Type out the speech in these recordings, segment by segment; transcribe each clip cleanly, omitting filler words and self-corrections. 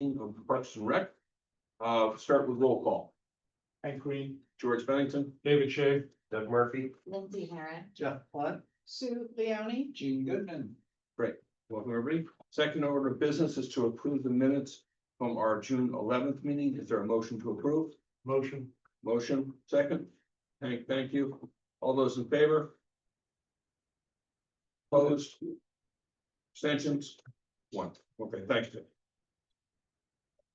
of Parks and Rec. Start with roll call. Hank Green. George Bennington. David Shay. Doug Murphy. Lindsay Heron. Jeff Plant. Sue Leone. Gene Goodman. Welcome, everybody. Second order of business is to approve the minutes from our June 11th meeting. Is there a motion to approve? Motion. Motion, second. Hank, thank you. All those in favor? Opposed? Abstentions? One. Okay, thank you.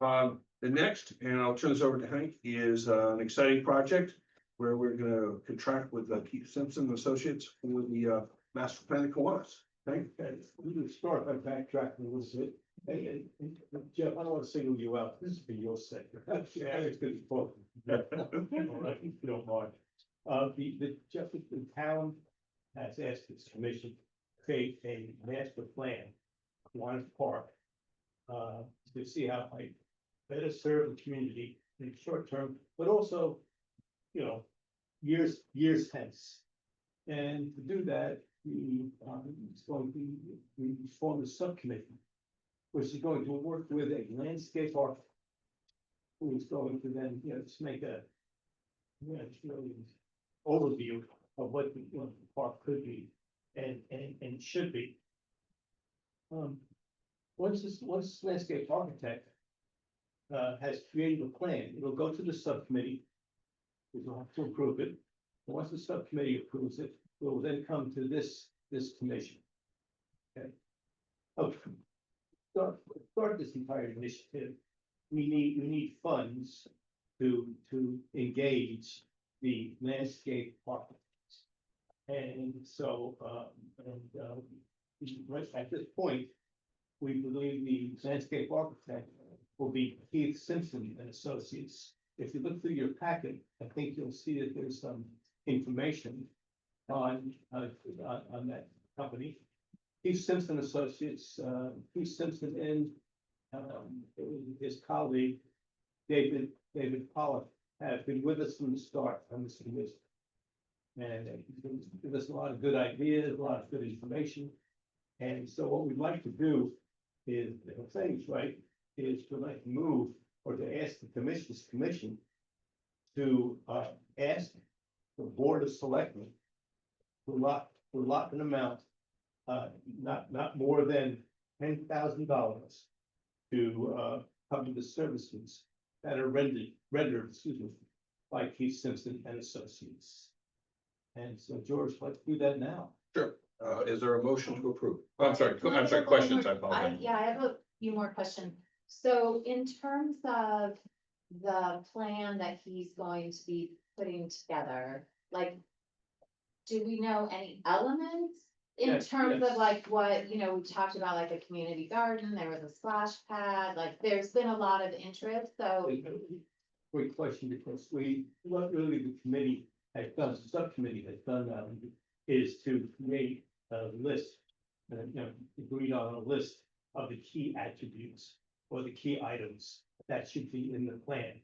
The next, and I'll turn this over to Hank, is an exciting project where we're gonna contract with Keith Simpson Associates for the master plan of Kiwanis. Hank? We can start by backtracking a little bit. Hey, Jeff, I don't want to single you out. This is for your sake. Yeah, it's good for both. All right, if you don't mind. Jeff, the town has asked its commission to create a master plan, Kiwanis Park, to see how I better serve the community in the short term, but also, years hence. And to do that, we form a subcommittee, which is going to work with a landscape architect, who is going to then, just make a overview of what the park could be and should be. Once this landscape architect has created a plan, it'll go to the subcommittee. We'll have to approve it. And once the subcommittee approves it, it will then come to this commission. Okay. Start this entire initiative. We need funds to engage the landscape architects. And so, right at this point, we believe the landscape architect will be Keith Simpson and Associates. If you look through your packet, I think you'll see that there's some information on that company. Keith Simpson Associates, Keith Simpson and his colleague, David Pollock, have been with us from the start on this commission. And give us a lot of good ideas, a lot of good information. And so what we'd like to do is, if things right, is to like move or to ask the commission to ask the Board of Selectmen to allot an amount, not more than $10,000 to cover the services that are rendered, by Keith Simpson and Associates. And so George, let's do that now. Sure. Is there a motion to approve? I'm sorry, questions, I apologize. I have a few more questions. So in terms of the plan that he's going to be putting together, like, do we know any elements in Yes, terms yes. of like what, we talked about like a community garden, there was a splash pad, like there's been a lot of interest, so. Great question, because what really the committee has done, the subcommittee has done now, is to create a list, agreed on a list of the key attributes or the key items that should be in the plan.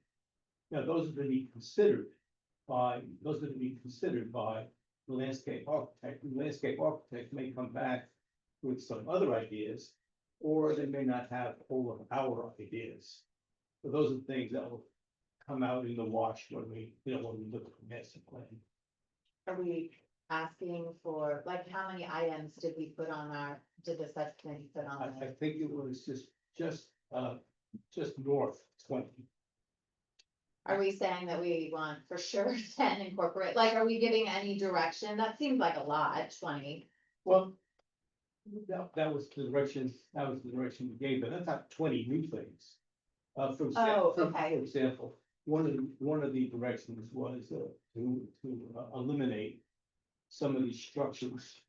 Now, those are to be considered by the landscape architect. The landscape architect may come back with some other ideas, or they may not have all of our ideas. So those are the things that will come out in the wash when we look at the master plan. Are we asking for, like, how many items did we put on did the subcommittee put on? I think it was just north 20. Are we saying that we want for sure 10 incorporate, like, are we giving any direction? That seems like a lot, 20. Well, that was the direction we gave, but that's not 20 new things. For example, one of the directions was to eliminate some of these structures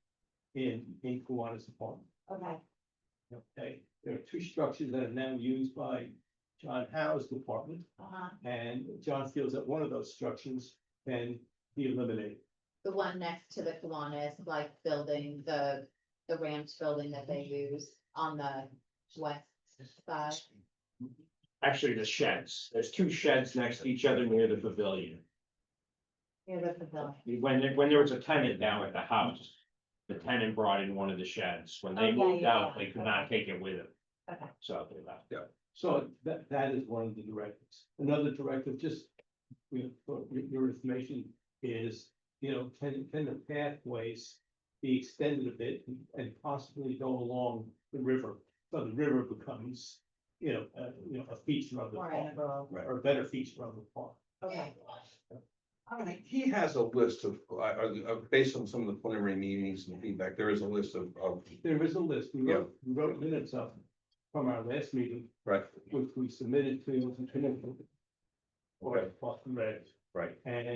in Kiwanis apartment. Okay, Okay, there are two structures that are now used by John Howe's department, and John feels that one of those structures can be eliminated. the one next to the Kiwanis, like building, the ramped building that they use on the west side. Actually, the sheds. There's two sheds next to each other near the pavilion. Near the pavilion. When there was a tenant down at the house, the tenant brought in one of the sheds. When they Oh, yeah, moved yeah, out, yeah. they could not take it with them. Okay. So they left. So that is one of the directives. Another directive, just, for your information is, can the pathways be extended a bit and possibly go along the river? So the river becomes, a feature of the park, Right. or a better feature of the park. Okay. All right. He has a list of, based on some of the preliminary meetings and feedback, there is a list of, There is a list, we wrote minutes of from our last meeting, right, which we submitted to the commission. Or Okay. Boston Red. right. And,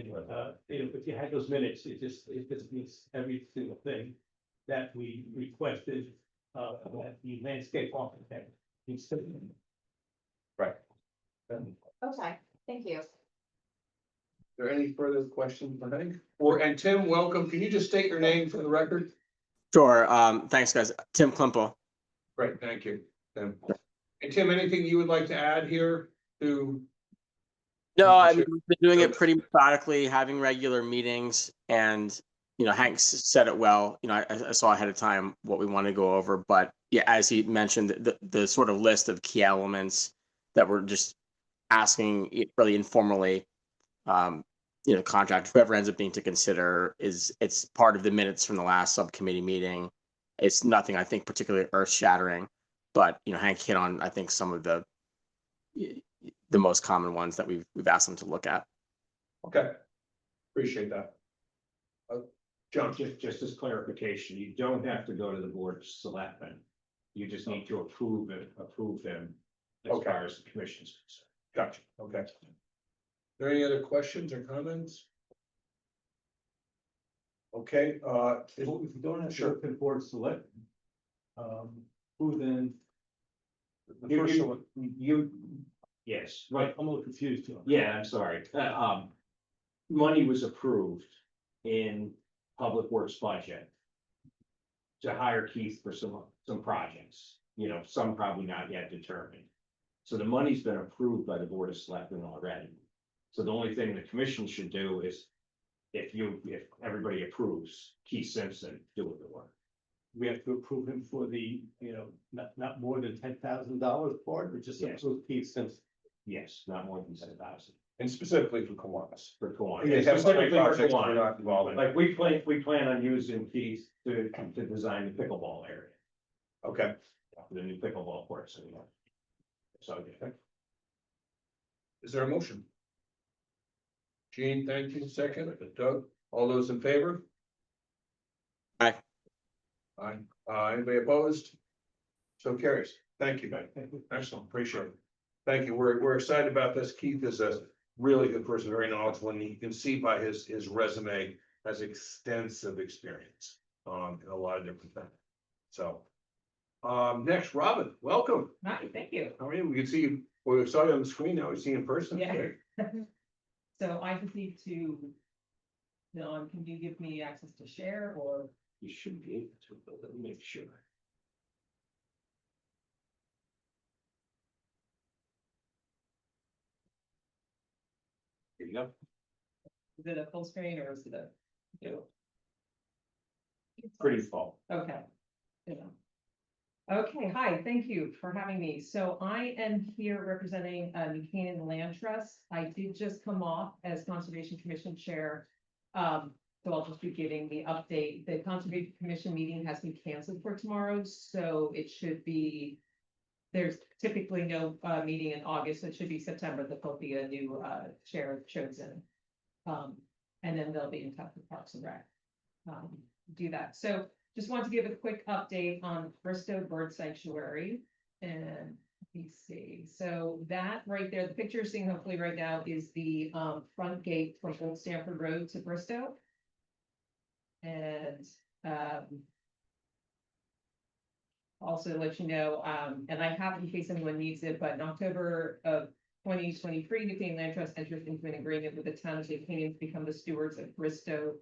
if you had those minutes, it just means every single thing that we requested, that the landscape architect needs to. Okay, thank you. There any further questions for Hank? And Tim, welcome. Can you just state your name for the record? Sure. Thanks, guys. Tim Klimple. Great, thank you, Tim. And Tim, anything you would like to add here to? No, I mean, we've been doing it pretty methodically, having regular meetings, and Hank said it well. I saw ahead of time what we want to go over, but yeah, as he mentioned, the sort of list of key elements that we're just asking really informally, contract, whoever ends up being to consider it's part of the minutes from the last subcommittee meeting. It's nothing I think particularly earth shattering, but Hank hit on I think some of the most common ones that we've asked them to look at. Okay, appreciate that. John, Just as clarification, you don't have to go to the board of selectmen. You just need to approve them as Okay. far as the commission's concerned. gotcha, okay. Are there any other questions or comments? Okay, If you don't have to Sure. look at board select, who then? The You- first you- one, Yes, right, right. I'm a little confused here. Yeah, I'm sorry. Money was approved in Public Works budget to hire Keith for some projects, some probably not yet determined. So the money's been approved by the Board of Selectmen already. So the only thing the commission should do is if everybody approves Keith Simpson doing the work. We have to approve him for the, not more than $10,000 part, or just Yes. approve Keith Simpson? Yes, not more than 7,000 and specifically for Kiwanis. for Kiwanis. They have some Specifically for projects we're Kiwanis. not involved in. Like we plan on using Keith to design the pickleball area, Okay, the new pickleball courts anyway. So, yeah. is there a motion? Gene, thank you. Second, Doug, all those in favor? Aye. Aye. Anybody opposed? So carries. Thank you. Thank you. Excellent, appreciate it. Thank you. We're excited about this. Keith is a really good person, very knowledgeable, and you can see by his resume, has extensive experience in a lot of different things. So. Next, Robin, welcome. Hi, thank you. How are you? We can see you, well, we saw you on the screen now, we see you in person. Yeah. Great. So I just need to, can you give me access to share or? You should be able to, but let me make sure. Here you go. Is it a full screen or is it a? Pretty full. Okay. Yeah. Okay, hi, thank you for having me. So I am here representing New Canaan Land Trust. I did just come off as Conservation Commission Chair. So I'll just be giving the update. The Conservation Commission meeting has been canceled for tomorrow, so it should be. There's typically no meeting in August, so it should be September that there'll be a new chair chosen. And then they'll be in touch with Parks and Rec. Do that. So just want to give a quick update on Bristow Bird Sanctuary. And let me see. So that right there, the picture you're seeing hopefully right now is the front gate from Old Stamford Road to Bristow. And also to let you know, and I have in case anyone needs it, but in October of 2023, New Canaan Land Trust entered into an agreement with the town of New Canaan to become the stewards of Bristow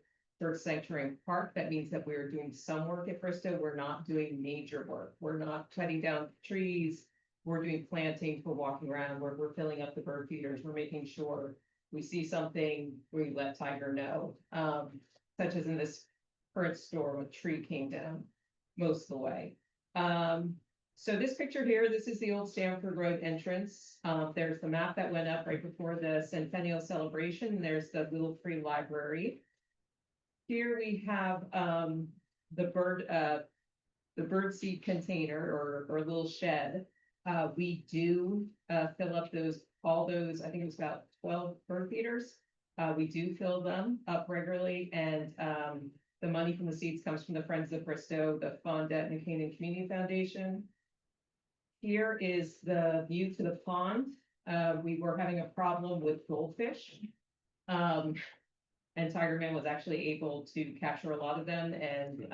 Bird Sanctuary and Park. That means that we're doing some work at Bristow. We're not doing major work. We're not cutting down trees. We're doing planting. We're walking around. We're filling up the bird feeders. We're making sure we see something, we let Tiger know. Such as in this current storm, a tree came down most of the way. So this picture here, this is the old Stamford Road entrance. There's the map that went up right before the centennial celebration. There's the Little Free Library. Here we have, the bird seed container or little shed. We do, fill up all those, I think it was about 12 bird feeders. We do fill them up regularly, and, the money from the seeds comes from the Friends of Bristow, the fund at New Canaan Community Foundation. Here is the view to the pond. We were having a problem with goldfish. And Tigerman was actually able to capture a lot of them and,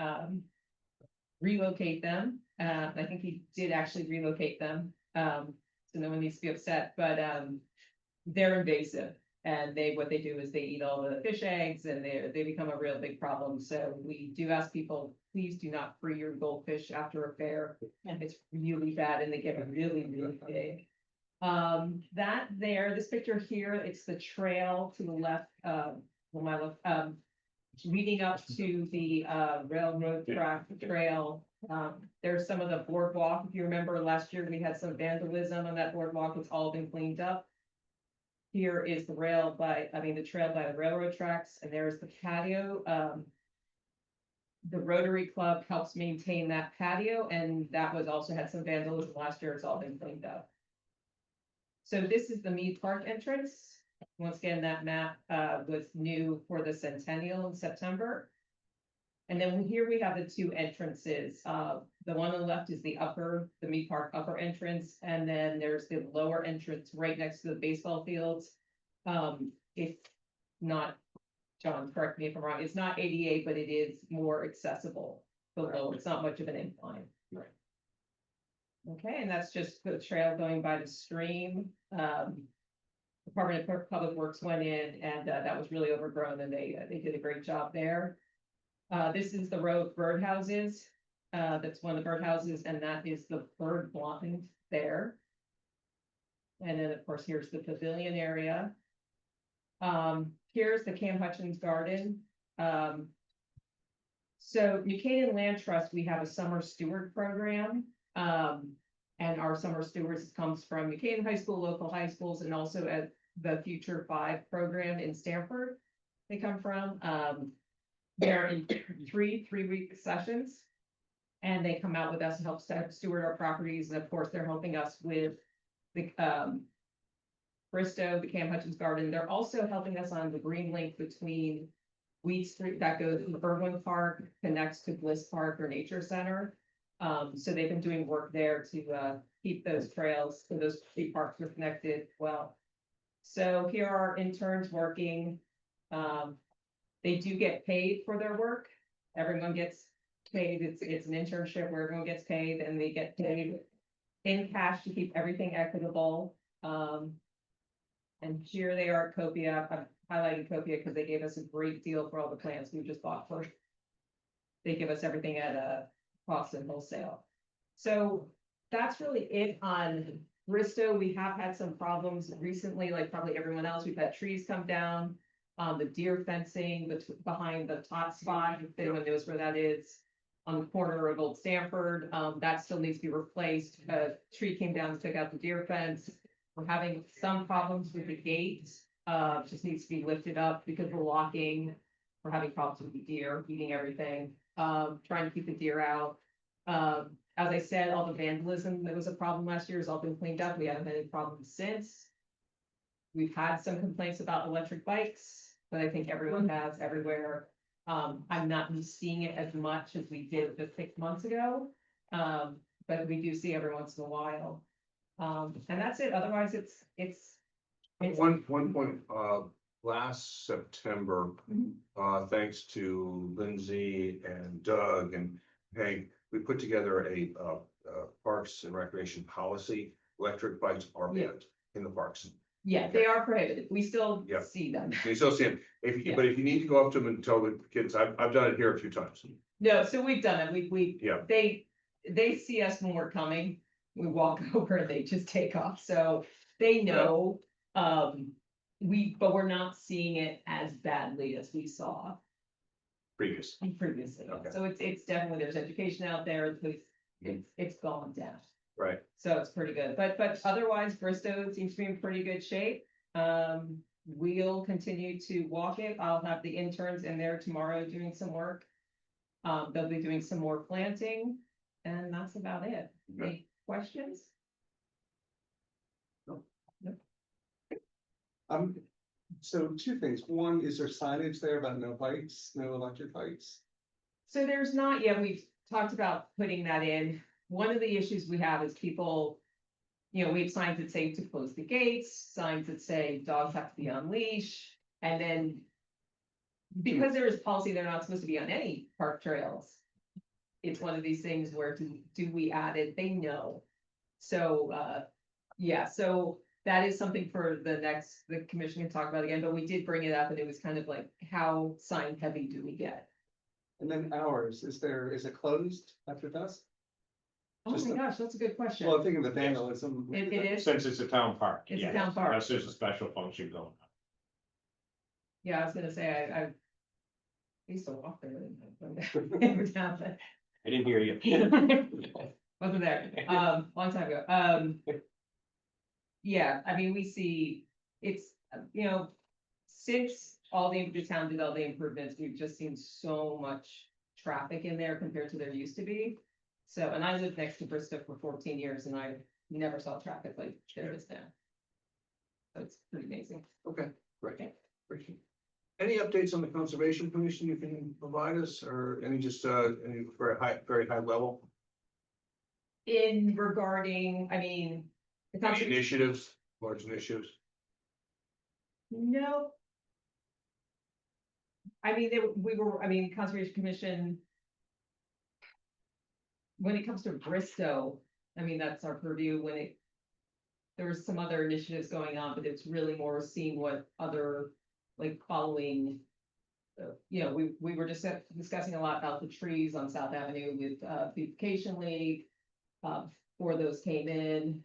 relocate them. I think he did actually relocate them. So no one needs to be upset, but, they're invasive. And what they do is they eat all the fish eggs and they become a real big problem. So we do ask people, please do not free your goldfish after a fair. And it's really bad and they get really, really big. This picture here, it's the trail to the left, my left, leading up to the railroad track trail. There's some of the boardwalk. If you remember last year, we had some vandalism on that boardwalk. It's all been cleaned up. Here is the trail by the railroad tracks, and there's the patio. The Rotary Club helps maintain that patio, and that was also had some vandalism last year. It's all been cleaned up. So this is the Mead Park entrance. Once again, that map was new for the centennial in September. And then here we have the two entrances. The one on the left is the Mead Park upper entrance, and then there's the lower entrance right next to the baseball fields. It's not, John, correct me if I'm wrong, it's not ADA, but it is more accessible below. It's not much of an incline. Right. Okay, and that's just the trail going by the stream. Department of Public Works went in and that was really overgrown and they did a great job there. This is the row of birdhouses. That's one of the birdhouses, and that is the bird blind there. And then, of course, here's the pavilion area. Here's the Cam Hutchins Garden. So New Canaan Land Trust, we have a summer steward program. And our summer stewards comes from New Canaan High School, local high schools, and also at the Future 5 program in Stamford. They come from. They're in three-week sessions. And they come out with us and help steward our properties. And of course, they're helping us with the Bristow, the Cam Hutchins Garden. They're also helping us on the green link between Weed Street that goes from Irwin Park, connects to Bliss Park or Nature Center. So they've been doing work there to keep those trails, so those three parks are connected well. So here are interns working. They do get paid for their work. Everyone gets paid. It's an internship where everyone gets paid and they get paid in cash to keep everything equitable. And here they are at Copia. I'm highlighting Copia because they gave us a great deal for all the plants we just bought first. They give us everything at a cost and wholesale. So that's really it on Bristow. We have had some problems recently, like probably everyone else. We've had trees come down. The deer fencing behind the top spot, if anyone knows where that is, on the corner of Old Stamford, that still needs to be replaced. A tree came down and took out the deer fence. We're having some problems with the gate, just needs to be lifted up because we're walking. We're having problems with the deer eating everything, trying to keep the deer out. As I said, all the vandalism that was a problem last year has all been cleaned up. We haven't had any problems since. We've had some complaints about electric bikes, but I think everyone has everywhere. I'm not seeing it as much as we did just 6 months ago. But we do see every once in a while. And that's it. Otherwise, it's One point, last September, thanks to Lindsay and Doug and Hank, we put together a Parks and Recreation policy. Electric bikes are banned in the parks. yeah, they are prohibited. We still Yeah. see them. You still see them. But if you need to go up to them and tell the kids, I've done it here a few times. No, so we've done it. Yeah. They see us when we're coming. We walk over and they just take off. So they know, but we're not seeing it as badly as we saw Previous. previously. Okay. So it's definitely, there's education out there. it's gone down. Right. So it's pretty good, but otherwise Bristow seems to be in pretty good shape. We'll continue to walk it. I'll have the interns in there tomorrow doing some work. They'll be doing some more planting, and that's about it. Any questions? So two things. One, is there signage there about no bikes, no electric bikes? So there's not yet, we've talked about putting that in. One of the issues we have is people, we have signs that say to close the gates, signs that say dogs have to be on leash, and then because there is policy, they're not supposed to be on any park trails. It's one of these things where do we add it? They know. So, yeah, so that is something for the commission can talk about again, but we did bring it up and it was kind of like, how sign heavy do we get? And then hours, is it closed after dusk? Oh Just my a- gosh, that's a good question. Well, I'm thinking of the vandalism. It is, Since it's a town park. It's a yes, town park. Unless there's a special function going on. yeah, I was gonna say, I used to walk there. Every time, but I didn't hear you. wasn't there, long time ago, yeah, I mean, we see, it's, since the town did all the improvements, we've just seen so much traffic in there compared to there used to be. So, and I lived next to Bristow for 14 years and I never saw traffic like there is now. So it's pretty amazing. Okay, great. Okay. Appreciate it. Any updates on the Conservation Commission you can provide us, or any any very high level? In regarding, I mean. the Any conservation- initiatives, large initiatives? No. I mean, Conservation Commission. When it comes to Bristow, I mean, that's our purview there was some other initiatives going on, but it's really more seeing what other, like following. We were just discussing a lot about the trees on South Avenue with Beautification League. Before those came in,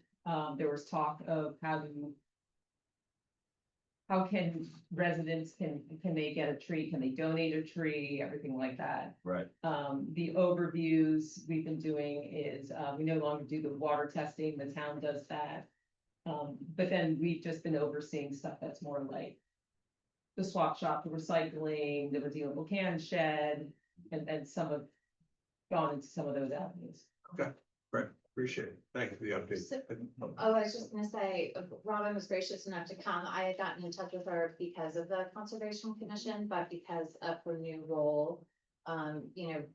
there was talk of how can residents, can they get a tree, can they donate a tree, everything like that. Right. The overviews we've been doing is, we no longer do the water testing, the town does that. But then we've just been overseeing stuff that's more like the swap shop, the recycling, the redeemable can shed, and some of gone into some of those avenues. Great, appreciate it. Thank you for the update. So- Oh, I was just gonna say, Robin was gracious enough to come. I had gotten in touch with her because of the Conservation Commission, but because of her new role.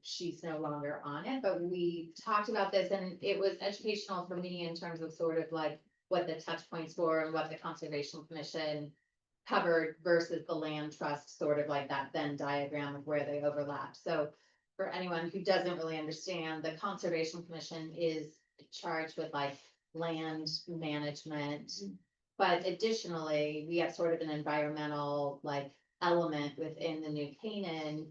She's no longer on it, but we talked about this and it was educational for me in terms of sort of like what the touch points were and what the Conservation Commission covered versus the land trust, sort of like that Venn diagram of where they overlap. So for anyone who doesn't really understand, the Conservation Commission is charged with like land management. But additionally, we have sort of an environmental like element within the New Canaan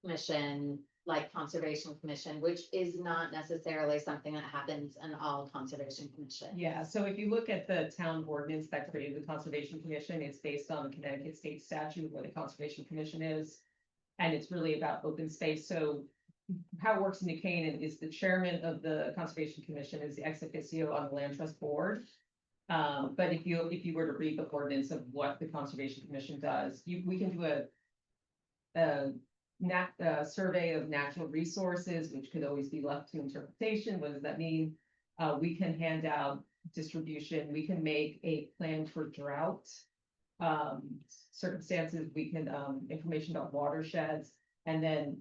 Commission, like Conservation Commission, which is not necessarily something that happens in all Conservation Commission. Yeah, so if you look at the town ordinance that created the Conservation Commission, it's based on the Connecticut State statute where the Conservation Commission is. And it's really about open space. So how it works in New Canaan is the chairman of the Conservation Commission is the ex officio on the Land Trust Board. But if you were to read the ordinance of what the Conservation Commission does, we can do a survey of natural resources, which could always be left to interpretation. What does that mean? We can hand out distribution, we can make a plan for drought. Circumstances, we can, information about watersheds, and then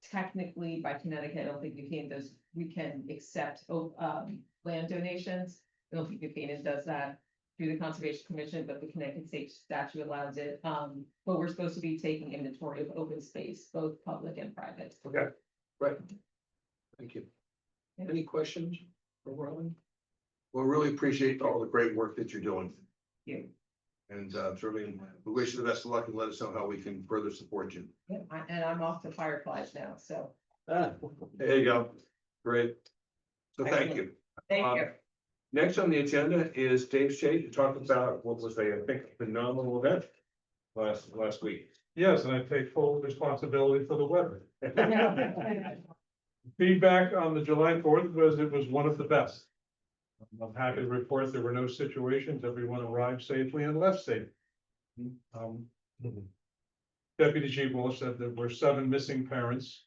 technically by Connecticut, I don't think we can accept, land donations. I don't think New Canaan does that through the Conservation Commission, but the Connecticut State statute allows it. But we're supposed to be taking inventory of open space, both public and private. Okay, right. Thank you. Yeah. Any questions for Robin? Well, really appreciate all the great work that you're doing. Thank you. And certainly, we wish you the best of luck and let us know how we can further support you. Yeah, and I'm off to Fireflies now, so There you go. Great. So thank you. thank you. Next on the agenda is Dave Shea to talk about what was I think, phenomenal event last week. Yes, and I take full responsibility for the weather. Feedback on the July 4th was it was one of the best. I'm happy to report there were no situations. Everyone arrived safely and left safely. Um, Deputy Chief Walsh said there were 7 missing parents.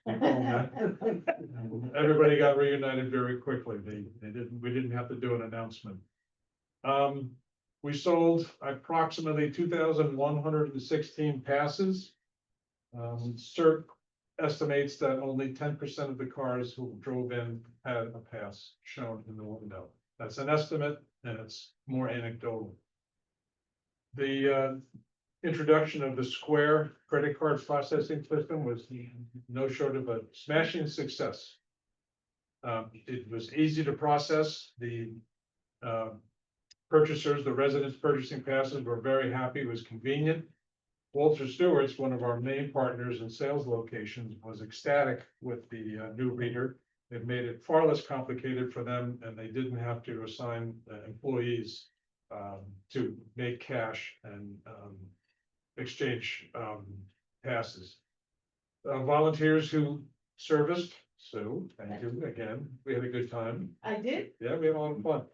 Everybody got reunited very quickly. We didn't have to do an announcement. We sold approximately 2,116 passes. CERT estimates that only 10% of the cars who drove in had a pass shown in the window. That's an estimate and it's more anecdotal. The introduction of the Square credit card processing system was no short of a smashing success. It was easy to process. The purchasers, the residents purchasing passes were very happy. It was convenient. Walter Stewart's, one of our main partners in sales locations, was ecstatic with the new reader. It made it far less complicated for them, and they didn't have to assign employees to make cash and exchange passes. Volunteers who serviced, so thank you again. We had a good time. I did. Yeah, we had a lot of fun.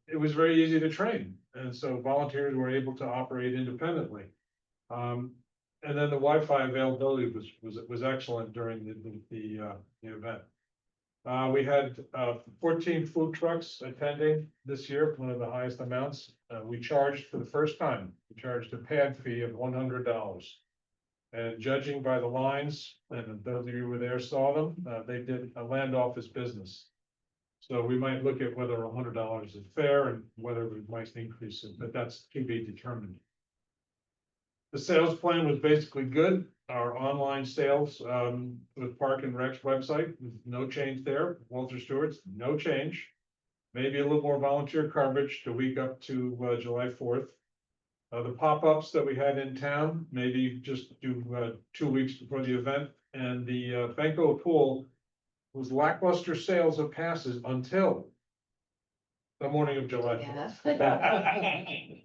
It was very easy to train, and so volunteers were able to operate independently. And then the Wi-Fi availability was excellent during the event. We had 14 food trucks attending this year, one of the highest amounts. We charged for the first time, we charged a pad fee of $100. And judging by the lines, and those of you who were there saw them, they did a land office business. So we might look at whether $100 is fair and whether we might increase it, but that's to be determined. The sales plan was basically good. Our online sales with Park and Rec's website, no change there. Walter Stewart's, no change. Maybe a little more volunteer coverage the week up to July 4th. The pop-ups that we had in town, maybe just do 2 weeks before the event. And the Benko pool was lackluster sales of passes until the morning of July 4th.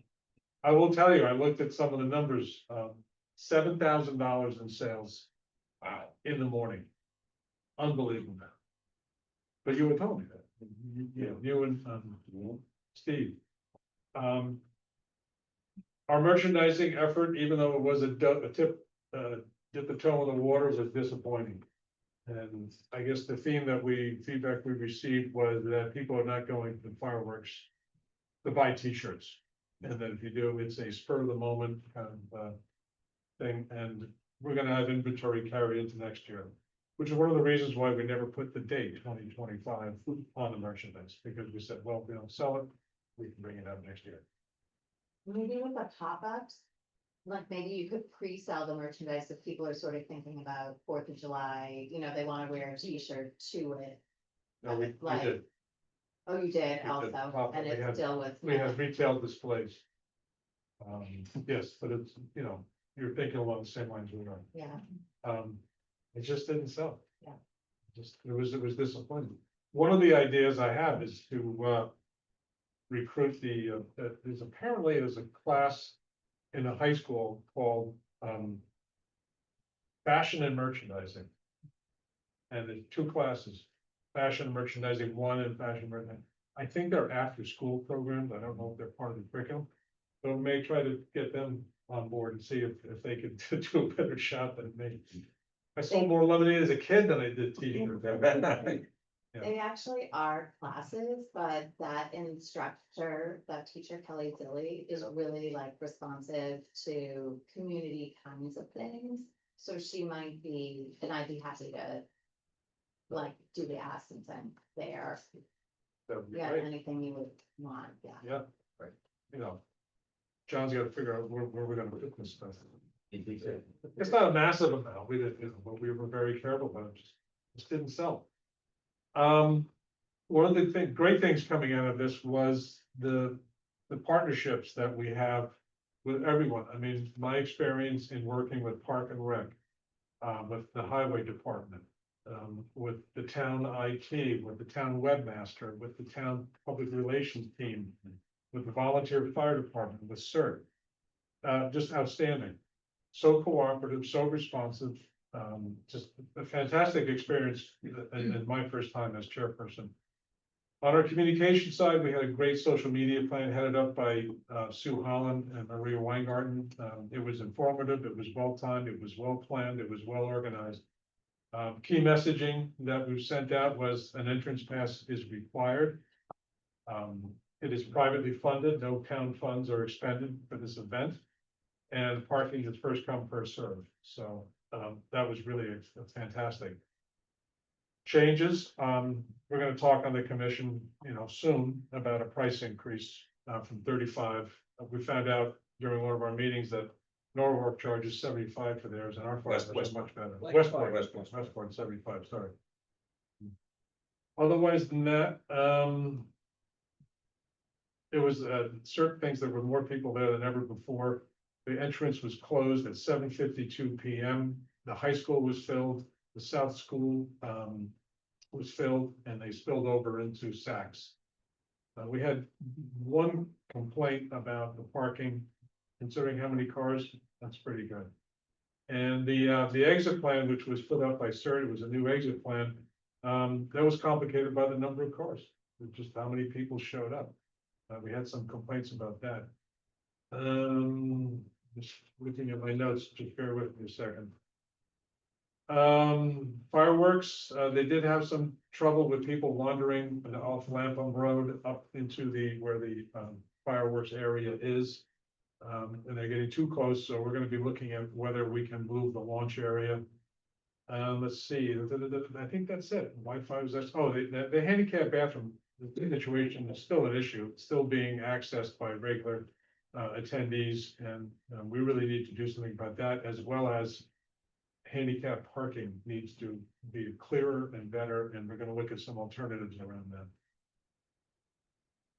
I will tell you, I looked at some of the numbers, $7,000 in sales. Wow, in the morning. Unbelievable. But you were telling me that, you and Steve. Our merchandising effort, even though it was a dip the toe in the water, was disappointing. And I guess the feedback we received was that people are not going to fireworks to buy T-shirts. And then if you do, it's a spur of the moment kind of thing, and we're gonna have inventory carried into next year. Which is one of the reasons why we never put the date 2025 on the merchandise, because we said, well, if we don't sell it, we can bring it up next year. Maybe with the pop-ups, like maybe you could pre-sell the merchandise if people are sort of thinking about 4th of July, they wanna wear a T-shirt to it. No, we Like- did. Oh, you did We also, did. Pop-up. and We it's had- still with. We have retail displays. Yes, but it's, you're thinking along the same lines we are. Yeah, It just didn't sell. Yeah. It was disappointing. One of the ideas I have is to recruit there's a class in a high school called Fashion and Merchandising. And there's 2 classes, Fashion and Merchandising 1 and Fashion Merchandising. I think they're after school programs. I don't know if they're part of the curriculum. But we may try to get them on board and see if they could do a better job than me. I sold more lemonade as a kid than I did T-shirts. Yeah. they actually are classes, but that instructor, that teacher Kelly Dilly is really like responsive to community kinds of things. So she might be, and I'd be happy to like do the ask since I'm there. That would be Yeah, great. anything you would want, yeah. Yeah, right. John's got to figure out where we're gonna put this stuff. It's not a massive amount. We didn't, but we were very careful about it. Just didn't sell. One of the great things coming out of this was the partnerships that we have with everyone. I mean, my experience in working with Park and Rec, with the highway department, with the town IT, with the town webmaster, with the town public relations team, with the volunteer fire department, with CERT. Just outstanding. So cooperative, so responsive. Just a fantastic experience in my first time as chairperson. On our communication side, we had a great social media plan headed up by Sue Holland and Maria Weingarten. It was informative, it was well timed, it was well planned, it was well organized. Key messaging that we sent out was an entrance pass is required. It is privately funded, no town funds are expended for this event. And parking is first come, first served. So that was really a fantastic. Changes, we're gonna talk on the commission, soon about a price increase from 35. We found out during one of our meetings that Norwalk charges 75 for theirs and our fire is much better. Westport 75, sorry. Otherwise than that, there was certain things, there were more people there than ever before. The entrance was closed at 7:52 PM. The high school was filled, the South School was filled, and they spilled over into Saks. We had one complaint about the parking, considering how many cars, that's pretty good. And the exit plan, which was put up by CERT, it was a new exit plan. That was complicated by the number of cars, just how many people showed up. We had some complaints about that. Just looking at my notes, just bear with me a second. Fireworks, they did have some trouble with people wandering off Lapham Road up into where the fireworks area is. And they're getting too close, so we're gonna be looking at whether we can move the launch area. Let's see, I think that's it. Wi-Fi was, the handicap bathroom situation is still an issue, it's still being accessed by regular attendees, and we really need to do something about that, as well as handicap parking needs to be clearer and better, and we're gonna look at some alternatives around that.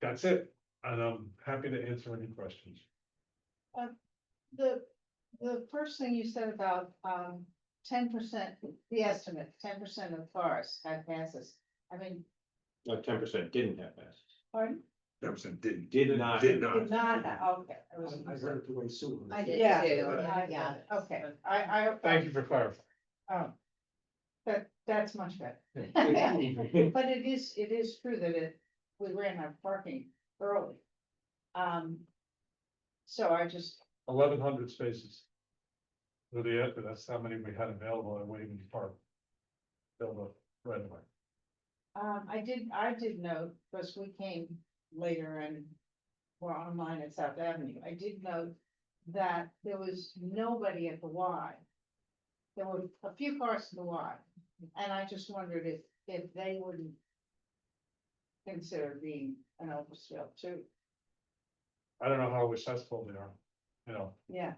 That's it, and I'm happy to answer any questions. The first thing you said about 10%, the estimate, 10% of cars had passes. I mean, 10% didn't have passes. pardon? 10% didn't. Did not. Did not. Did not have, okay. I heard it the way Sue. I did Yeah. too. Yeah, okay, I. Thank you for clarifying. Oh. That's much better. Yeah. But it is true that we ran out of parking early. So I just, 1,100 spaces. So that's how many we had available at Williams Park. Filled up right away. I did note, because we came later and were online at South Avenue, I did note that there was nobody at the Y. There were a few cars at the Y, and I just wondered if they wouldn't consider being an overspill too. I don't know how accessible they are, Yeah,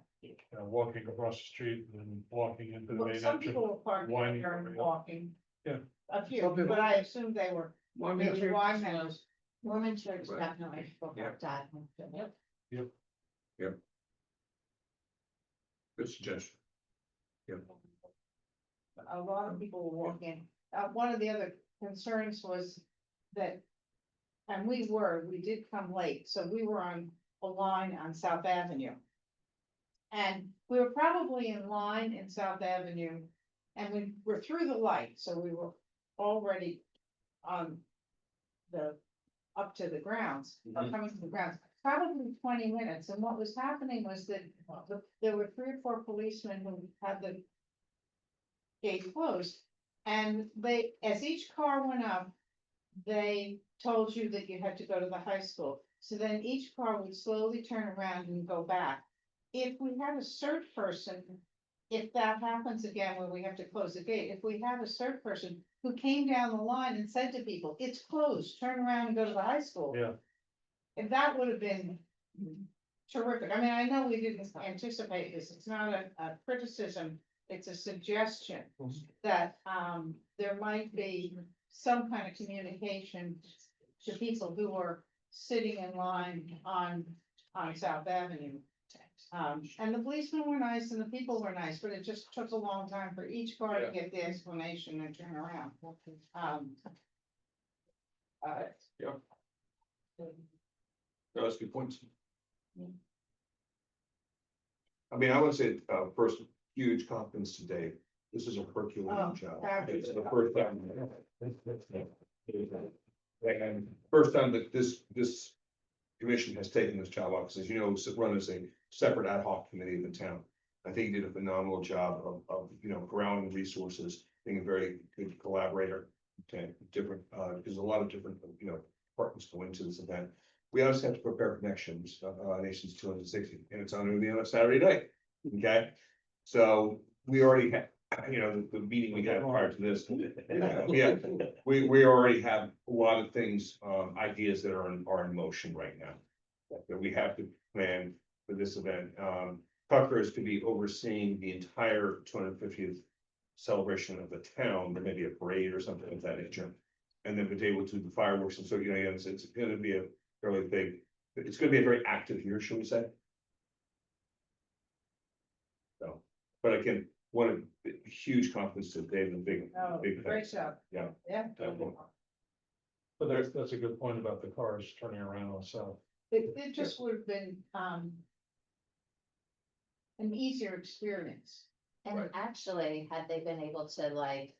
walking across the street and walking into the well, main some entrance. people were parking winding there and area. walking. Yeah. A few, Some people- but I assumed they were maybe Y members. Mormon church Right. definitely. Yeah. Yep. Good suggestion. A lot of people were walking. One of the other concerns was that, and we did come late, so we were on a line on South Avenue. And we were probably in line in South Avenue, and we were through the light, so we were already on up to the grounds, or coming to the grounds, probably 20 minutes. And what was happening was that there were 3 or 4 policemen who had the gate closed. And they, as each car went up, they told you that you had to go to the high school. So then each car would slowly turn around and go back. If we have a CERT person, if that happens again where we have to close the gate, if we have a CERT person who came down the line and said to people, it's closed, turn around and go to the high school. Yeah. If that would have been terrific. I mean, I know we didn't anticipate this. It's not a criticism. It's a suggestion that there might be some kind of communication to people who are sitting in line on South Avenue. And the policemen were nice and the people were nice, but it just took a long time for each car to get the explanation and turn around. That's good points. I mean, I would say, first, huge confidence to Dave. This is a Herculean Oh, job. fabulous. It's the first time. And first time that this commission has taken this job on, because as you know, it's run as a separate ad hoc committee of the town. I think he did a phenomenal job of, corralling resources, being a very good collaborator. Okay, different, there's a lot of different, departments go into this event. We always have to prepare connections, Nations 260, and it's on a Saturday night. Okay, so we already have, the meeting we had prior to this. Yeah, we already have a lot of things, ideas that are in motion right now. That we have to plan for this event. Tucker is to be overseeing the entire 250th celebration of the town, there may be a parade or something of that nature. And then the day we'll do the fireworks, and so, it's gonna be a fairly big, it's gonna be a very active year, shall we say? So, but again, one huge confidence to David, and big, Oh, big great thanks. job. Yeah. Yeah. Definitely. But that's a good point about the cars turning around on South. It just would have been, an easier experience. And actually, had they been able to like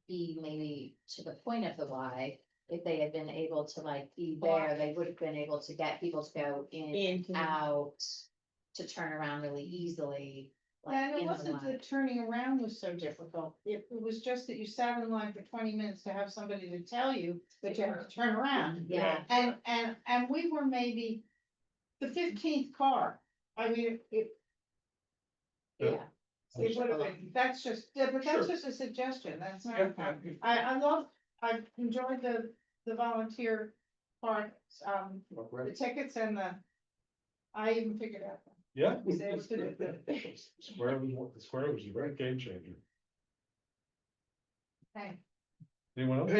be maybe to the point of the Y, if they had been able to like be there, they would have been able to get people to go in, out, to turn around really easily. like, And it in the wasn't Y. the turning around was so difficult. It was just that you sat in line for 20 minutes to have somebody to tell you that you have to turn around. Yeah, And we were maybe the 15th car. I mean, yeah. it would have been, that's just, yeah, but that's Sure. just a suggestion, that's not. Yeah, yeah. I enjoyed the volunteer part, the tickets and I even figured out. Yeah. Was able to do it. The square was a great game changer. Okay. Anyone else?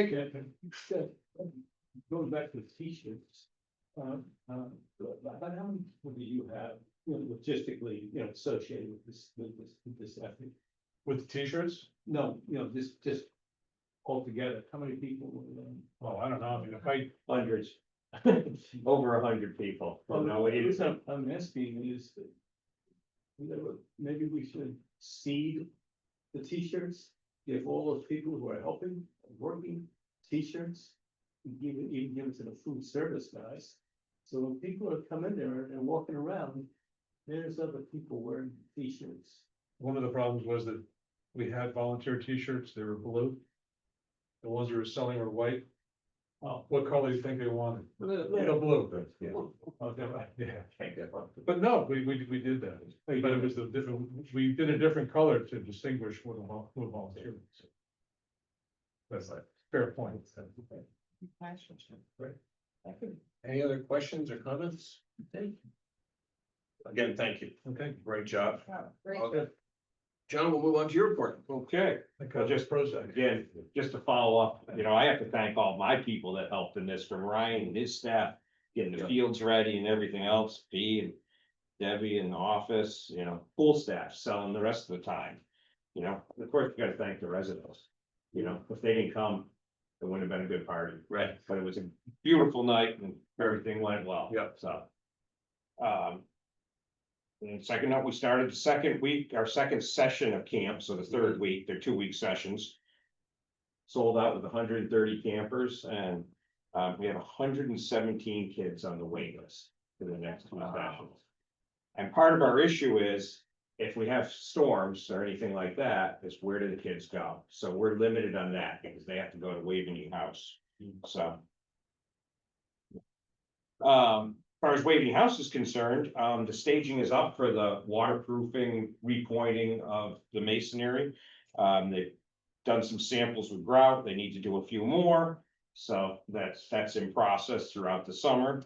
Going back to the t-shirts. About how many people do you have, logistically, associated with this effort? With the t-shirts? No, just altogether, how many people? Oh, I don't know. I mean, if I, Hundreds. Over 100 people. Well, No, the it is. reason I'm asking is that maybe we should seed the t-shirts, give all those people who are helping, working, t-shirts. Even give it to the food service guys, so when people are coming there and walking around, there's other people wearing t-shirts. one of the problems was that we had volunteer t-shirts, they were blue. The ones we were selling were white. Oh. What color do you think they wanted? Blue. Yeah. Okay, right. Yeah. But no, we did that, but it was the different, we did a different color to distinguish what who volunteered. That's like fair point. Any other questions or comments? Again, thank you. Okay. Great job. Oh, great. Okay. John, we'll move on to your report. Okay, well, just again, just to follow up, I have to thank all my people that helped in this, from Ryan and his staff, getting the fields ready and everything else, P and Debbie in the office, full staff selling the rest of the time. Of course, you gotta thank the residents, if they didn't come, it wouldn't have been a good party. Right. But it was a beautiful night and everything went well. Yep. So. And second up, we started the second week, our second session of camp, so the third week, they're 2-week sessions. Sold out with 130 campers, and we have 117 kids on the wait list for the next 2 sessions. And part of our issue is, if we have storms or anything like that, is where do the kids go? So we're limited on that, because they have to go to Waveney House, so. As far as Waveney House is concerned, the staging is up for the waterproofing, repointing of the masonry. They've done some samples with grout, they need to do a few more, so that's in process throughout the summer.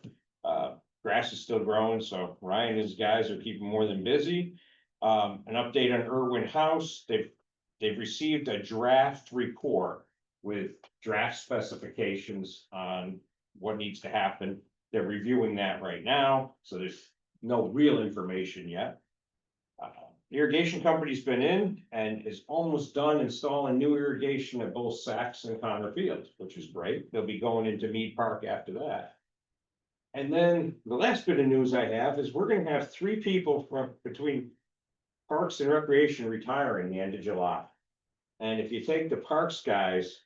Grass is still growing, so Ryan and his guys are keeping more than busy. An update on Irwin House, they've received a draft report with draft specifications on what needs to happen. They're reviewing that right now, so there's no real information yet. The irrigation company's been in and is almost done installing new irrigation at both Saks and Connor Field, which is great. They'll be going into Mead Park after that. And then the last bit of news I have is we're gonna have 3 people from between Parks and Recreation retiring the end of July. And if you take the parks guys,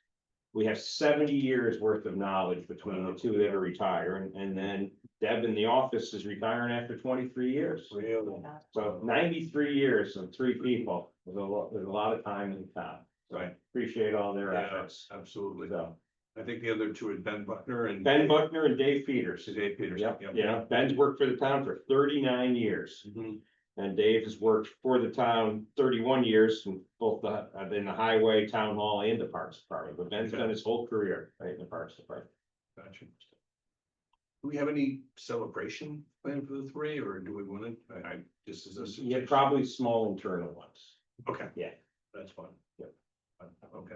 we have 70 years worth of knowledge between the two that are retiring, and then Deb in the office is retiring after 23 years. Really? So 93 years and 3 people, there's a lot of time in town. So I appreciate all their Yeah, efforts. absolutely. So I think the other two are Ben Buckner and. Ben Buckner and Dave Peters. Dave Peters. Yep, yeah, Ben's worked for the town for 39 years. Mhm. And Dave has worked for the town 31 years in both in the highway, town hall and the parks department, but Ben's done his whole career right in the parks department. Gotcha. Do we have any celebration plan for the three, or do we want to, just as a. Yeah, suggestion? probably small internal ones. Okay. Yeah. That's fine. Yep. Okay.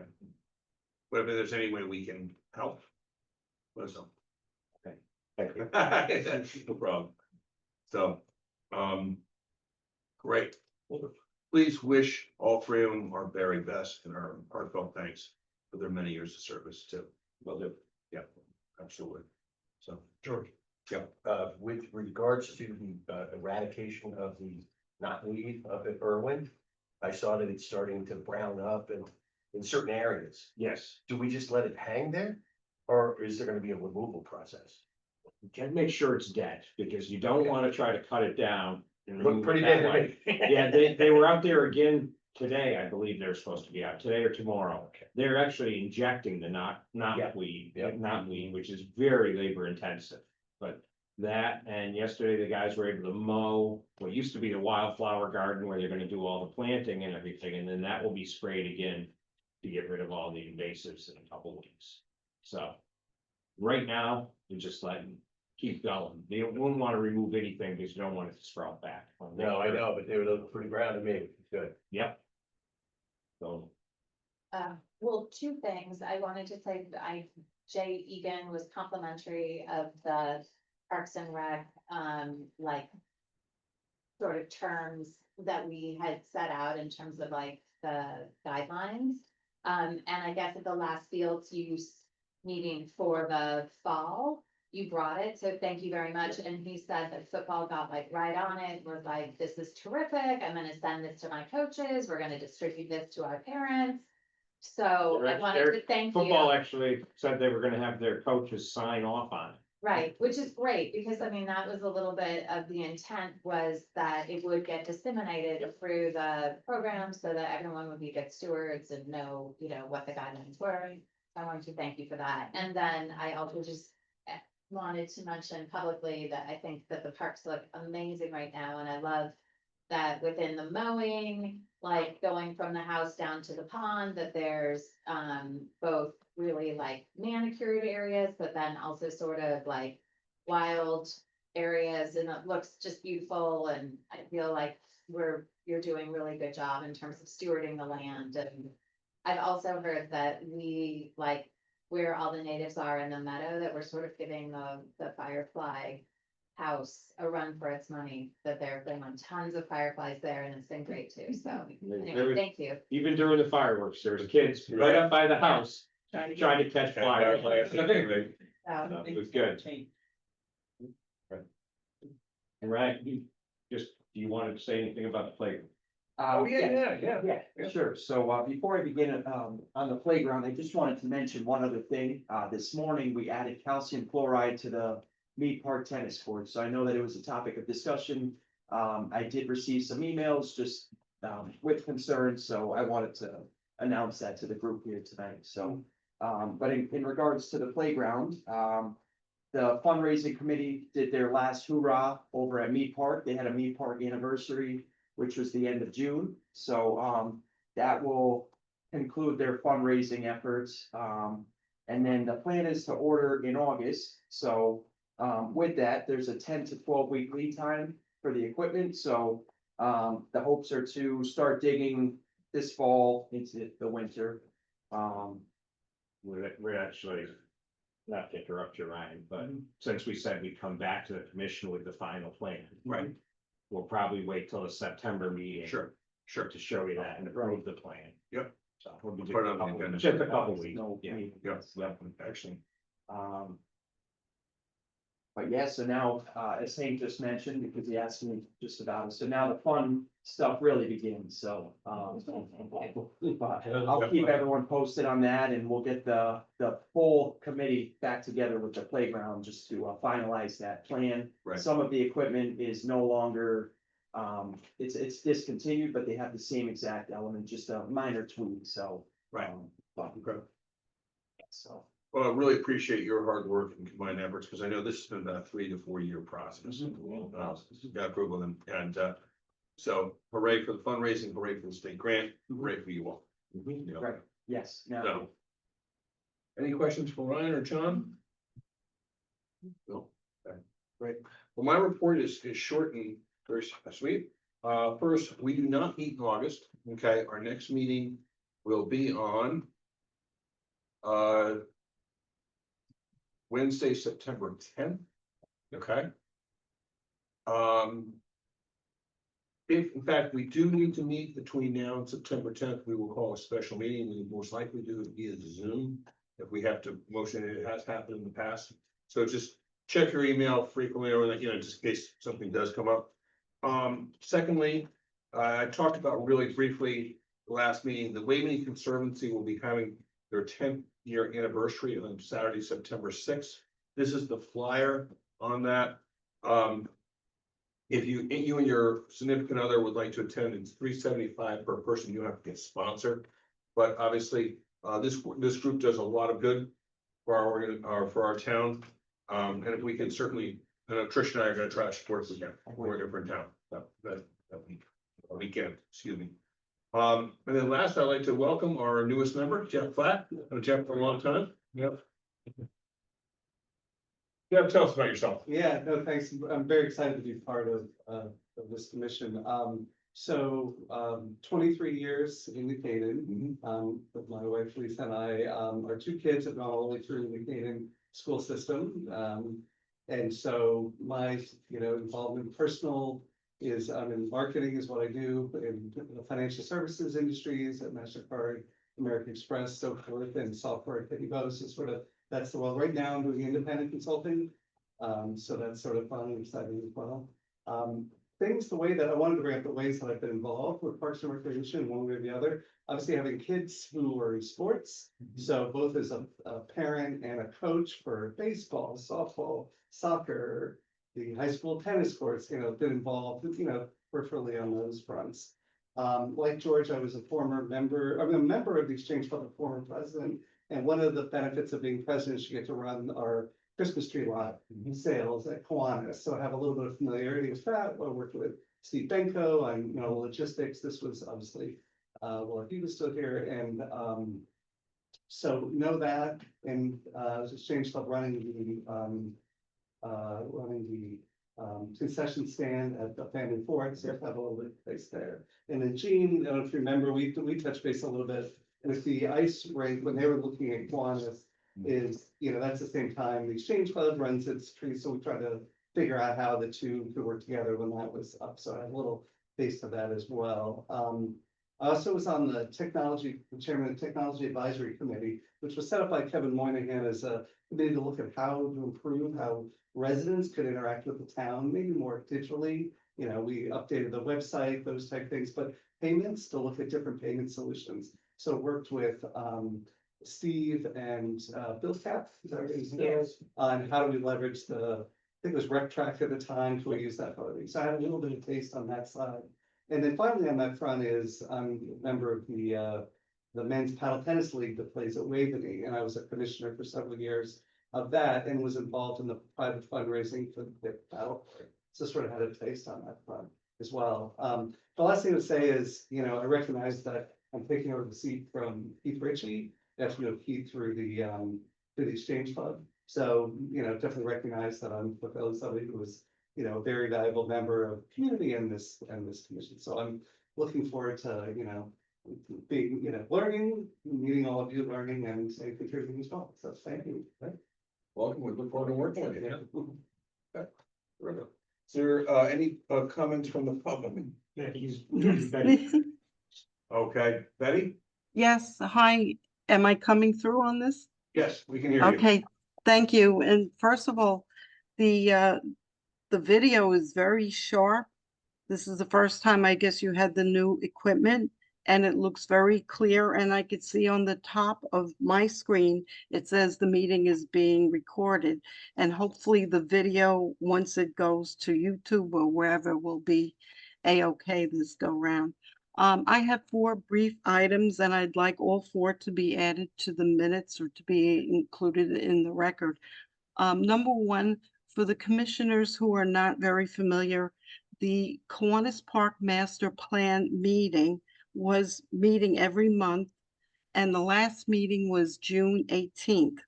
But if there's any way we can help. Let us know. Thank you. No problem. So, great. Please wish all three of them our very best and our heartfelt thanks for their many years of service too. Will do. Yeah, absolutely. So, George. Yeah. With regards to the eradication of the knotweed up at Irwin, I saw that it's starting to brown up and in certain areas. Yes, Do we just let it hang there? Or is there gonna be a removal process? you can make sure it's dead, because you don't want to try to cut it down. And Look remove pretty it dead that to way. me. Yeah, they were out there again today, I believe they're supposed to be out today or tomorrow. They're actually injecting the knotweed, which is very labor intensive. But that, and yesterday the guys were able to mow what used to be the wildflower garden where they're gonna do all the planting and everything, and then that will be sprayed again to get rid of all the invasives in a couple weeks. So right now, we're just letting keep going. They won't want to remove anything because you don't want it to sprout back. No, I know, but they were looking pretty brown to me, which is good. Yep. So, Well, two things. I wanted to say that Jay Egan was complimentary of the Parks and Rec, like sort of terms that we had set out in terms of like the guidelines. And I guess at the last fields use meeting for the fall, you brought it, so thank you very much. And he said that football got like right on it, was like, this is terrific, I'm gonna send this to my coaches, we're gonna distribute this to our parents. So I wanted to thank football you, actually said they were gonna have their coaches sign off on it. right, which is great, because I mean, that was a little bit of the intent, was that it would get disseminated through the program so that everyone would be good stewards and know, what the guidelines were. I wanted to thank you for that. And then I also just wanted to mention publicly that I think that the parks look amazing right now, and I love that within the mowing, like going from the house down to the pond, that there's both really like manicured areas, but then also sort of like wild areas, and it looks just beautiful, and I feel like you're doing a really good job in terms of stewarding the land. And I've also heard that we like where all the natives are in the meadow, that we're sort of giving the firefly house a run for its money, that there have been tons of fireflies there, and it's been great too. So anyway, thank you. Even during the fireworks, there was kids right up by the house trying to catch fireflies. So, It was good. Right, do you want to say anything about the playground? Yeah, sure. So, before I begin, on the playground, I just wanted to mention one other thing. This morning, we added calcium chloride to the Mead Park tennis courts. So I know that it was a topic of discussion. I did receive some emails just, with concerns, so I wanted to announce that to the group here tonight. So, but in regards to the playground, the fundraising committee did their last hoorah over at Mead Park. They had a Mead Park anniversary, which was the end of June. So, that will conclude their fundraising efforts. And then the plan is to order in August. So, with that, there's a 10 to 12 week lead time for the equipment. So, the hopes are to start digging this fall into the winter. We're actually, not to interrupt you, Ryan, but since we said we'd come back to the commission with the final plan. Right. We'll probably wait till the September meeting. Sure. To show you that and approve the plan. Yep. So we'll be Put it on the agenda. just a couple weeks. No Yeah. meeting. Yep. Excellent. Um, But yeah, so now, as Hank just mentioned, because he asked me just about it, so now the fun stuff really begins, so, I'll keep everyone posted on that, and we'll get the full committee back together with the playground, just to finalize that plan. Right. Some of the equipment is no longer, it's discontinued, but they have the same exact element, just a minor tweak, so. Right. But, Okay. so. Well, I really appreciate your hard work and combined efforts, because I know this has been about a 3 to 4 year process. Got approval and, so hooray for the fundraising, hooray for the state grant, hooray for you all. You know. Right, yes, now. So. Any questions for Ryan or John? No, okay, great. Well, my report is short and very sweet. First, we do not meet in August, okay, our next meeting will be on Wednesday, September 10th, okay? If in fact we do need to meet between now and September 10th, we will call a special meeting. We will most likely do it via Zoom. If we have to motion it, it has happened in the past. So just check your email frequently, or you know, just in case something does come up. Secondly, I talked about really briefly the last meeting, the Waveney Conservancy will be having their 10th year anniversary on Saturday, September 6th. This is the flyer on that. If you and your significant other would like to attend, it's $375 per person. You have to get sponsored. But obviously, this group does a lot of good for our town. And if we can certainly, Trish and I are gonna try to support this again. We're a different town that weekend, excuse me. And then last, I'd like to welcome our newest member, Jeff Flatt. Known Jeff for a long time. Yep. Jeff, tell us about yourself. Yeah, no, thanks. I'm very excited to be part of this commission. 23 years in New Canaan, with my wife Lisa and I, our 2 kids have gone all the way through the New Canaan school system. And so my, involvement personal is I'm in marketing is what I do in the financial services industries at MasterCard, American Express, so forth, and software at Pitney-Bowes is sort of, that's the world. Right now I'm doing independent consulting. So that's sort of fun and exciting as well. The way that I wanted to bring up the ways that I've been involved with Parks and Recreation one way or the other. Obviously having kids who are in sports. So both as a parent and a coach for baseball, softball, soccer, the high school tennis courts, been involved, peripherally on those fronts. Like George, I was I'm a member of the Exchange Club, a former president. And one of the benefits of being president is you get to run our Christmas tree lot sales at Kiwanis. So I have a little bit of familiarity with that. I worked with Steve Benko on, logistics. This was obviously, well, he was still here. And so know that. And I was Exchange Club running the concession stand at the Family Fort. So I have a little bit of place there. And then Gene, I don't know if you remember, we touched base a little bit. And if the ice rink, when they were looking at Kiwanis, is, that's the same time the Exchange Club runs its tree, so we try to figure out how the two could work together when that was up, so I have a little taste of that as well. I also was on the chairman of the Technology Advisory Committee, which was set up by Kevin Moynihan as a committee to look at how to improve how residents could interact with the town, maybe more digitally. We updated the website, those type things, but payments, to look at different payment solutions. So worked with Steve and Bill Cap, is that right? Yes. On how do we leverage I think it was RecTrack at the time, so we use that for it. So I had a little bit of taste on that side. And then finally on that front is I'm a member of the men's paddle tennis league that plays at Waveney, and I was a commissioner for several years of that and was involved in the private fundraising for the paddle court. So sort of had a taste on that front as well. The last thing to say is, I recognize that I'm taking over the seat from Keith Ritchie. That's Keith through the Exchange Club. So, definitely recognize that I'm fulfilling somebody who was, a very valuable member of the community and this commission. So I'm looking forward to, being, learning, meeting all of you, learning and contributing as well. So thank you. Welcome. We look forward to working with you. Okay. Terrific. Is there any comments from the public? Okay, Betty? Yes, hi, am I coming through on this? Yes, we can hear you. Okay, thank you. And first of all, the video is very sharp. This is the first time I guess you had the new equipment, and it looks very clear, and I could see on the top of my screen, it says the meeting is being recorded. And hopefully the video, once it goes to YouTube or wherever, will be a-okay this go round. I have 4 brief items, and I'd like all 4 to be added to the minutes or to be included in the record. Number 1, for the commissioners who are not very familiar, the Kiwanis Park Master Plan meeting was meeting every month, and the last meeting was June 18th.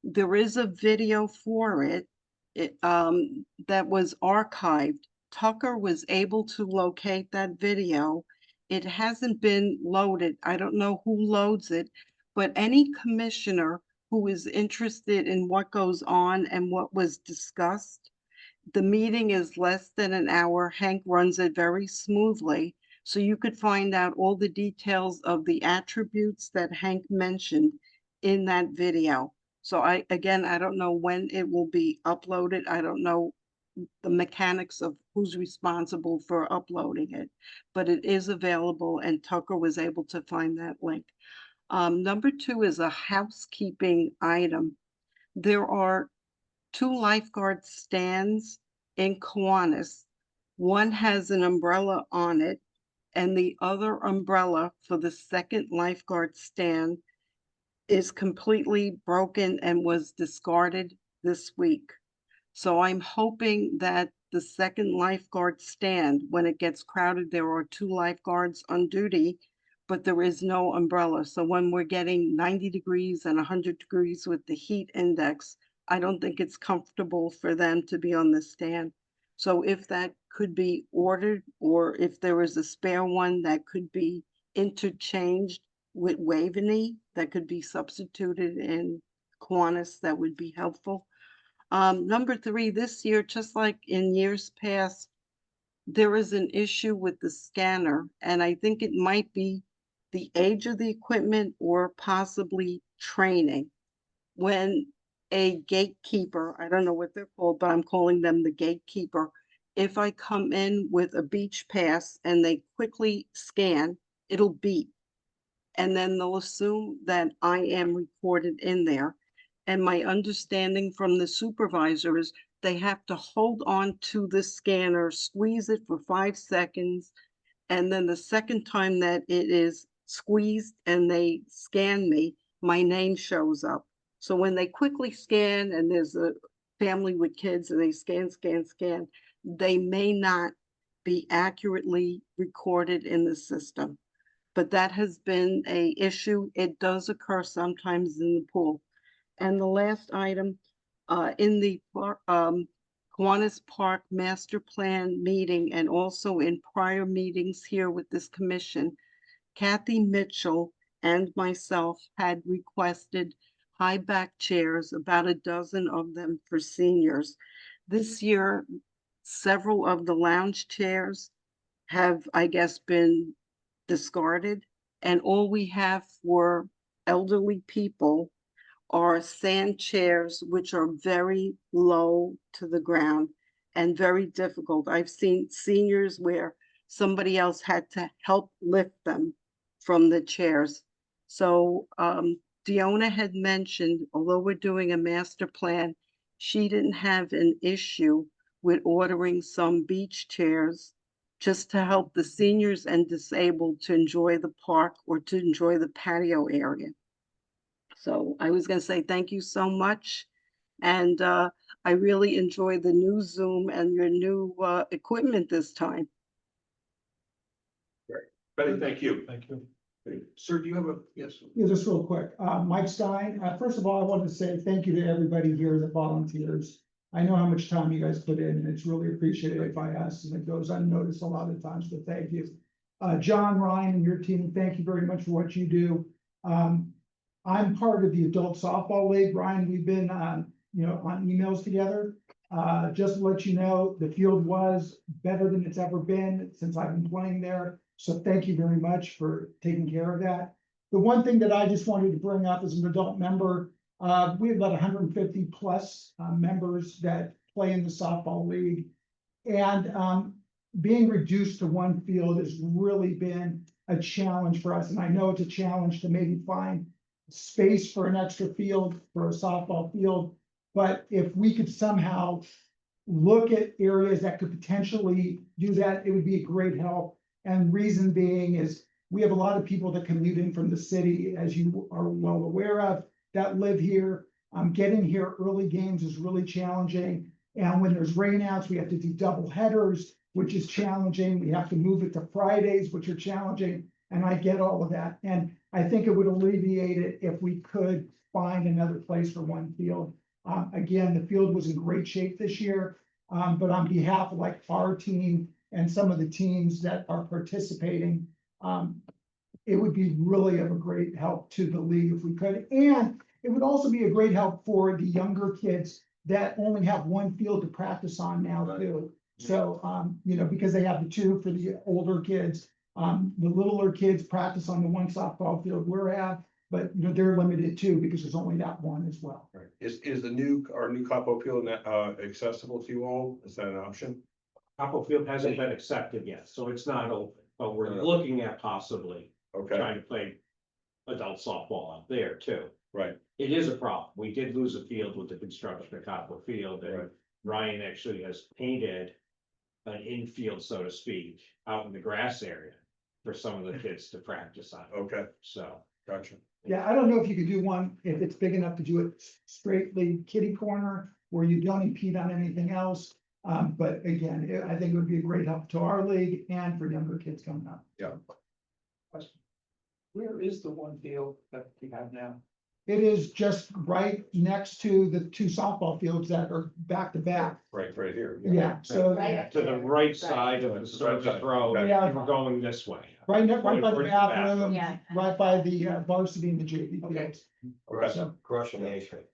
There is a video for it, that was archived. Tucker was able to locate that video. It hasn't been loaded. I don't know who loads it, but any commissioner who is interested in what goes on and what was discussed, the meeting is less than an hour. Hank runs it very smoothly. So you could find out all the details of the attributes that Hank mentioned in that video. So I don't know when it will be uploaded. I don't know the mechanics of who's responsible for uploading it, but it is available, and Tucker was able to find that link. Number 2 is a housekeeping item. There are 2 lifeguard stands in Kiwanis. One has an umbrella on it, and the other umbrella for the second lifeguard stand is completely broken and was discarded this week. So I'm hoping that the second lifeguard stand, when it gets crowded, there are 2 lifeguards on duty, but there is no umbrella. So when we're getting 90 degrees and 100 degrees with the heat index, I don't think it's comfortable for them to be on the stand. So if that could be ordered, or if there is a spare one that could be interchanged with Waveney, that could be substituted in Kiwanis, that would be helpful. Number 3, this year, just like in years past, there is an issue with the scanner, and I think it might be the age of the equipment or possibly training. When a gatekeeper, I don't know what they're called, but I'm calling them the gatekeeper. If I come in with a beach pass and they quickly scan, it'll beep. And then they'll assume that I am recorded in there. And my understanding from the supervisor is they have to hold on to the scanner, squeeze it for 5 seconds. And then the second time that it is squeezed and they scan me, my name shows up. So when they quickly scan and there's a family with kids and they scan, they may not be accurately recorded in the system. But that has been an issue. It does occur sometimes in the pool. And the last item, in the Kiwanis Park Master Plan meeting, and also in prior meetings here with this commission, Kathy Mitchell and myself had requested high back chairs, about a dozen of them for seniors. This year, several of the lounge chairs have, I guess, been discarded, and all we have for elderly people are sand chairs, which are very low to the ground and very difficult. I've seen seniors where somebody else had to help lift them from the chairs. So Deona had mentioned, although we're doing a master plan, she didn't have an issue with ordering some beach chairs just to help the seniors and disabled to enjoy the park or to enjoy the patio area. So I was going to say thank you so much. And I really enjoyed the new Zoom and your new equipment this time. Great. Betty, thank you. Thank you. Sir, do you have a, yes? Yeah, just real quick. Mike Stein, first of all, I wanted to say thank you to everybody here that volunteers. I know how much time you guys put in, and it's really appreciated by us, and it goes unnoticed a lot of times, but thank you. John, Ryan, and your team, thank you very much for what you do. I'm part of the Adult Softball League. Ryan, we've been on emails together. Just to let you know, the field was better than it's ever been since I've been playing there. So thank you very much for taking care of that. The one thing that I just wanted to bring up as an adult member, we have about 150 plus members that play in the softball league. And, being reduced to one field has really been a challenge for us. And I know it's a challenge to maybe find space for an extra field for a softball field. But if we could somehow look at areas that could potentially do that, it would be a great help. And reason being is we have a lot of people that commute in from the city, as you are well aware of, that live here. Getting here early games is really challenging. And when there's rainouts, we have to do double headers, which is challenging. We have to move it to Fridays, which are challenging. And I get all of that. And I think it would alleviate it if we could find another place for one field. Again, the field was in great shape this year, but on behalf of like our team and some of the teams that are participating, it would be really of a great help to the league if we could. And it would also be a great help for the younger kids that only have one field to practice on now too. So, you know, because they have the two for the older kids, the littler kids practice on the one softball field we're at, but you know, they're limited too because there's only that one as well. Right. Is our new Capo field accessible to you all? Is that an option? Capo Field hasn't been accepted yet, so it's not open, but we're looking at possibly Okay, trying to play adult softball out there too. right, It is a problem. We did lose a field with the construction of Capo Field, and Right. Ryan actually has painted an infield, so to speak, out in the grass area for some of the kids to practice on, okay, so. gotcha. Yeah, I don't know if you could do one, if it's big enough to do it straightly kitty corner where you don't impede on anything else. But again, I think it would be a great help to our league and for younger kids coming up. Where is the one field that we have now? It is just right next to the two softball fields that are back to back. Right here. Yeah, so Right up To the there. right side of the service road, Okay. Yeah. we're going this way. right by the Towards the back. bathroom, Yeah. right by the varsity and the JV Okay. fields. Okay. So, Crushing the ice rink.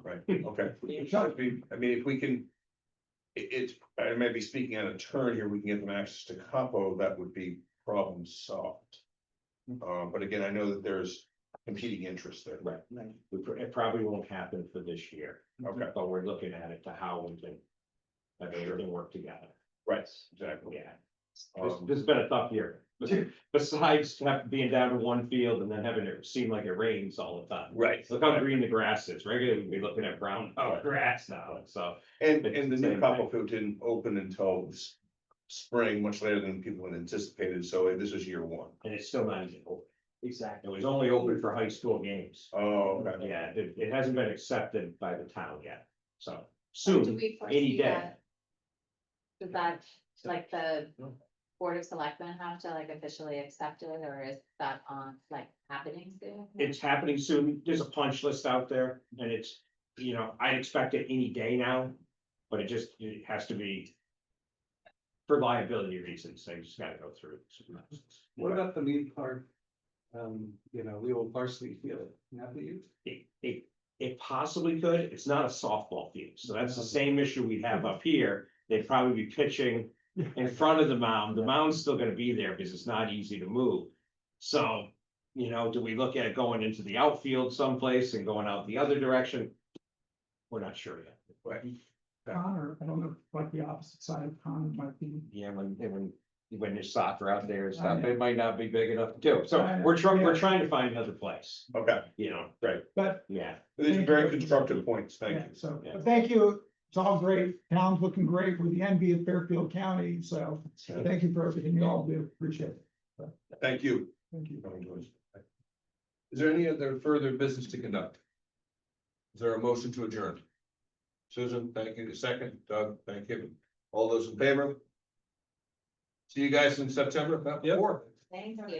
Right, okay. I mean, if we can. It's, I may be speaking out of turn here, we can get them access to Capo, that would be problem solved. But again, I know that there's competing interests there. Right. It probably won't happen for this year, Okay, but we're looking at it to how we can have everything work together. right, exactly. Yeah, Um, this has been a tough year. Besides being down to one field and then having it seem like it rains all the time. Right. Look how green the grass is. Regularly, we'd be looking at brown Right. grass now, so. And the It's the new same Capo thing. field didn't open until spring, much later than people had anticipated, so this is year one. And it's still not even open. Exactly. It was only open for high school games. Oh, okay. Yeah, it hasn't been accepted by the town yet, so Do soon, we 80 foresee day. that? Does that, like, the Board of Selectmen have to like officially accept it, or is that on, like, happening soon? It's happening soon. There's a punch list out there and it's, you know, I expect it any day now. But it has to be. For liability reasons, they just gotta go through. What about the Mead Park? You know, the old varsity field, not the youth? It possibly could. It's not a softball field, so that's the same issue we have up here. They'd probably be pitching in front of the mound. The mound's still gonna be there because it's not easy to move. So, you know, do we look at going into the outfield someplace and going out the other direction? We're not sure yet. Connor, I don't know, like the opposite side of Connor might be. Yeah, when there's soccer out there and I stuff, know. it might not be big enough to do. So I know, we're yeah. trying to find another place, Okay, you know, But yeah. these are very constructive points, thank yeah, you. so, Yeah. but thank you. It's all great. Town's looking great. We're the envy of Fairfield County, so thank you for everything you all do. Appreciate it. Thank you. Thank you. Is there any other further business to conduct? Is there a motion to adjourn? Susan, thank you. Second, Doug, thank you. All those in favor? See you guys in September, about Yep. 4th. Thank you.